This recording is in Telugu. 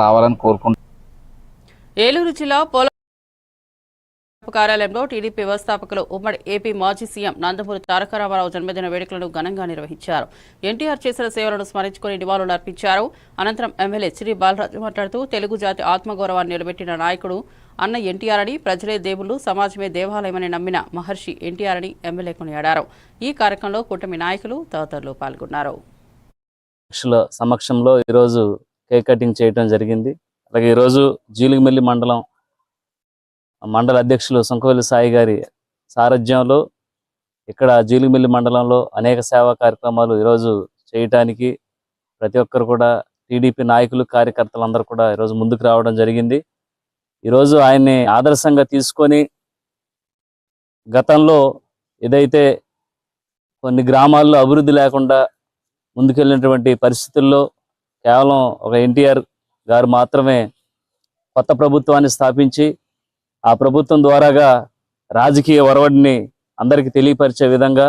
రావాలని కోరుకుంటున్నాను. ఏలూరు జిల్లా పోల కార్యాలయంలో టీడీపీ వ్యవస్థాపకులు ఉమ్మడి ఏపీ మాజీ సీఎం నందమూరి తారక రామారావు జన్మదిన వేడుకలను ఘనంగా నిర్వహించారు. ఎన్టీఆర్ చేసిన సేవలను స్మరించుకుని నివాళులు అర్పించారు. అనంతరం ఎమ్మెల్యే శ్రీ బాలరాజు మాట్లాడుతూ తెలుగు జాతి ఆత్మగౌరవాన్ని నిలబెట్టిన నాయకుడు అన్న ఎన్టీఆర్ అని, ప్రజలే దేవుళ్లు, సమాజమే దేవాలయమని నమ్మిన మహర్షి ఎన్టీఆర్ అని ఎమ్మెల్యే కొనియాడారు. ఈ కార్యక్రమంలో కూటమి నాయకులు తదితరులు పాల్గొన్నారు. సమక్షంలో ఈరోజు కేక్ కటింగ్ చేయడం జరిగింది. అలాగే ఈరోజు జీలిగిమెల్లి మండల అధ్యక్షులు సుంకవెల్లి సాయి గారి సారథ్యంలో ఇక్కడ జీలిగిమెల్లి మండలంలో అనేక సేవా కార్యక్రమాలు ఈరోజు చేయటానికి ప్రతి ఒక్కరు కూడా టీడీపీ నాయకులు, కార్యకర్తలు అందరూ కూడా ఈరోజు ముందుకు రావడం జరిగింది. ఈరోజు ఆయన్ని ఆదర్శంగా తీసుకొని గతంలో ఏదైతే కొన్ని గ్రామాల్లో అభివృద్ధి లేకుండా ముందుకెళ్ళినటువంటి పరిస్థితుల్లో కేవలం ఒక ఎన్టీఆర్ గారు మాత్రమే కొత్త ప్రభుత్వాన్ని స్థాపించి ఆ ప్రభుత్వం ద్వారాగా రాజకీయ ఒరవడిని అందరికీ తెలియపరిచే విధంగా